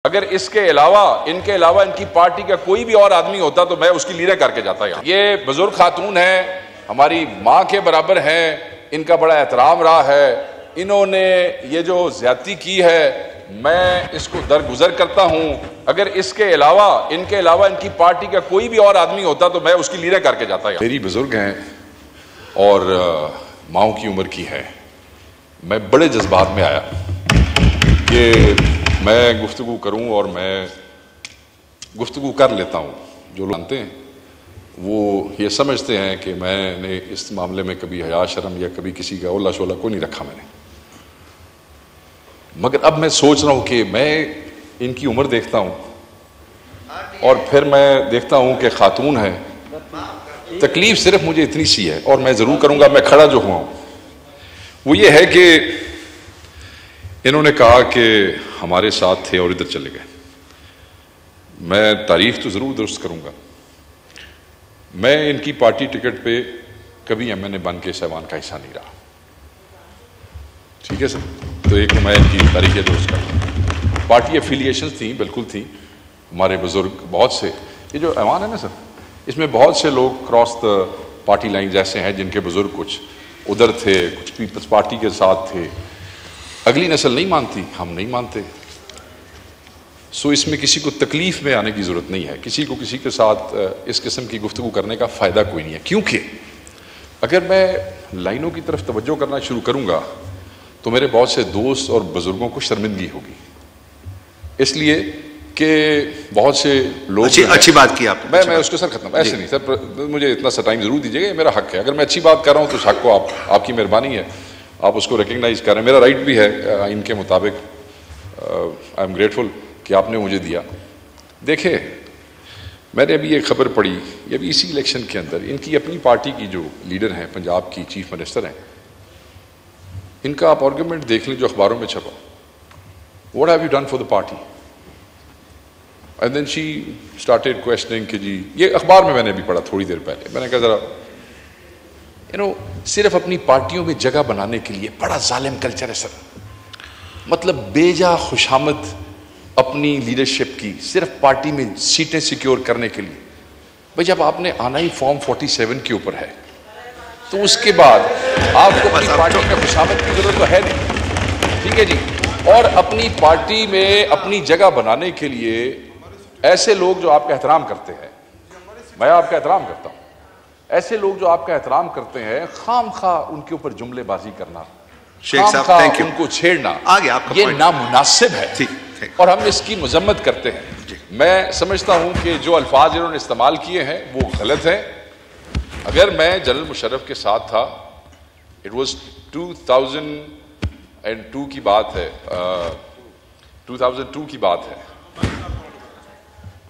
اگر اس کے علاوہ ان کی پارٹی کا کوئی بھی اور آدمی ہوتا تو میں اس کی لیڈر کر کے جاتا یہاں. یہ بزرگ خاتون ہیں, ہماری ماں کے برابر ہیں, ان کا بڑا احترام رہا ہے. انہوں نے یہ جو زیادتی کی ہے میں اس کو درگزر کرتا ہوں. اگر اس کے علاوہ ان کی پارٹی کا کوئی بھی اور آدمی ہوتا تو میں اس کی لیڈر کر کے جاتا یہاں. میری بزرگ ہیں اور ماؤں کی عمر کی ہے. میں بڑے جذبات میں آیا کہ میں گفتگو کروں اور میں گفتگو کر لیتا ہوں. جو لوگ جانتے ہیں وہ یہ سمجھتے ہیں کہ میں نے اس معاملے میں کبھی حیا شرم یا کبھی کسی کا اولا شولا کو نہیں رکھا میں نے. مگر اب میں سوچ رہا ہوں کہ میں ان کی عمر دیکھتا ہوں اور پھر میں دیکھتا ہوں کہ خاتون ہے. تکلیف صرف مجھے اتنی سی ہے اور میں ضرور کروں گا, میں کھڑا جو ہوا ہوں وہ یہ ہے کہ انہوں نے کہا کہ ہمارے ساتھ تھے اور ادھر چلے گئے. میں تاریخ تو ضرور درست کروں گا. میں ان کی پارٹی ٹکٹ پہ کبھی ایم این اے بن کے سیوان کا حصہ نہیں رہا. ٹھیک ہے سر, تو ایک میں ان کی تاریخ درست کروں. پارٹی افیلیشنز تھیں, بالکل تھیں. ہمارے بزرگ بہت سے, یہ جو ایوان ہے نا سر, اس میں بہت سے لوگ کراس دا پارٹی لائن جیسے ہیں جن کے بزرگ کچھ ادھر تھے, کچھ پیپلز پارٹی کے ساتھ تھے. اگلی نسل نہیں مانتی, ہم نہیں مانتے. سو اس میں کسی کو تکلیف میں آنے کی ضرورت نہیں ہے. کسی کو کسی کے ساتھ اس قسم کی گفتگو کرنے کا فائدہ کوئی نہیں ہے, کیونکہ اگر میں لائنوں کی طرف توجہ کرنا شروع کروں گا تو میرے بہت سے دوست اور بزرگوں کو شرمندگی ہوگی. اس لیے کہ بہت سے لوگ اچھی بات کی آپ نے. میں اس کو سر ختم ایسے نہیں سر, مجھے اتنا سا ٹائم ضرور دیجیے گا, یہ میرا حق ہے. اگر میں اچھی بات کر رہا ہوں تو اس حق کو آپ کی مہربانی ہے, آپ اس کو ریکگنائز کر رہے ہیں. میرا رائٹ بھی ہے ان کے مطابق. آئی ایم گریٹفل کہ آپ نے مجھے دیا. دیکھیں, میں نے ابھی ایک خبر پڑھی, یہ بھی اسی الیکشن کے اندر ان کی اپنی پارٹی کی جو لیڈر ہیں, پنجاب کی چیف منسٹر ہیں, ان کا آپ آرگومنٹ دیکھ لیں جو اخباروں میں چھپا. What have you done for the party? And then she started questioning کہ جی, یہ اخبار میں نے بھی پڑھا تھوڑی دیر پہلے. میں نے کہا ذرا صرف اپنی پارٹیوں میں جگہ بنانے کے لیے بڑا ظالم کلچر ہے سر. مطلب بیجا خوشامد اپنی لیڈرشپ کی صرف پارٹی میں سیٹیں سیکیور کرنے کے لیے. بھائی جب آپ نے آنا ہی فارم 47 کے اوپر ہے تو اس کے بعد آپ کو اپنی پارٹی میں خوشامد کی ضرورت تو ہے نہیں. ٹھیک ہے جی. اور اپنی پارٹی میں اپنی جگہ بنانے کے لیے ایسے لوگ جو آپ کا احترام کرتے ہیں, میں آپ کا احترام کرتا ہوں, ایسے لوگ جو آپ کا احترام کرتے ہیں, خام خواہ ان کے اوپر جملے بازی کرنا, خام خواہ ان کو چھیڑنا, یہ نامناسب ہے اور ہم اس کی مذمت کرتے ہیں. میں سمجھتا ہوں کہ جو الفاظ انہوں نے استعمال کیے ہیں وہ غلط ہیں. اگر میں جنرل مشرف کے ساتھ تھا, اٹ واز 2002 کی بات ہے, 2002 کی بات ہے,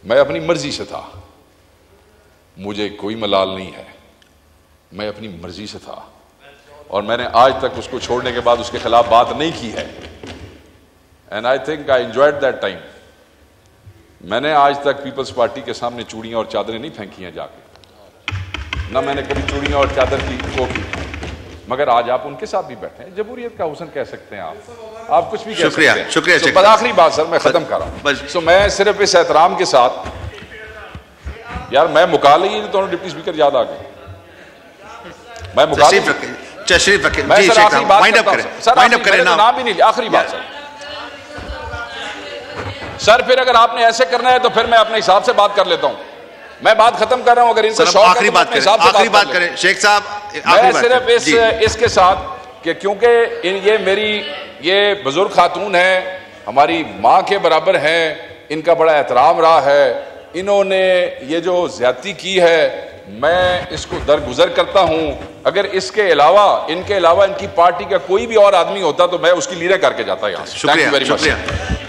میں اپنی مرضی سے تھا, مجھے کوئی ملال نہیں ہے, میں اپنی مرضی سے تھا اور میں نے آج تک اس کو چھوڑنے کے بعد اس کے خلاف بات نہیں کی ہے. And I think I enjoyed that time. میں نے آج تک پیپلز پارٹی کے سامنے چوڑیاں اور چادریں نہیں پھینکی ہیں جا کے, نہ میں نے کبھی چوڑیاں اور چادر کی کو کی. مگر آج آپ ان کے ساتھ بھی بیٹھے ہیں, جمہوریت کا حسن کہہ سکتے ہیں آپ کچھ بھی کہہ سکتے ہیں. شکریہ. بس آخری بات سر, میں ختم کر رہا ہوں. سو میں صرف اس احترام کے ساتھ, یار میں مکال ہی تو ڈپٹی اسپیکر یاد آ گئے, میں مکال تشریف رکھیں. میں سر آخری بات کریں, نام بھی نہیں لیا, آخری بات سر. پھر اگر آپ نے ایسے کرنا ہے تو پھر میں اپنے حساب سے بات کر لیتا ہوں. میں بات ختم کر رہا ہوں. اگر ان کو شوق ہے آخری بات کریں شیخ صاحب. میں صرف اس کے ساتھ کہ کیونکہ یہ بزرگ خاتون ہیں, ہماری ماں کے برابر ہیں, ان کا بڑا احترام رہا ہے. انہوں نے یہ جو زیادتی کی ہے میں اس کو درگزر کرتا ہوں. اگر اس کے علاوہ ان کی پارٹی کا کوئی بھی اور آدمی ہوتا تو میں اس کی لیڈر کر کے جاتا یہاں. شکریہ.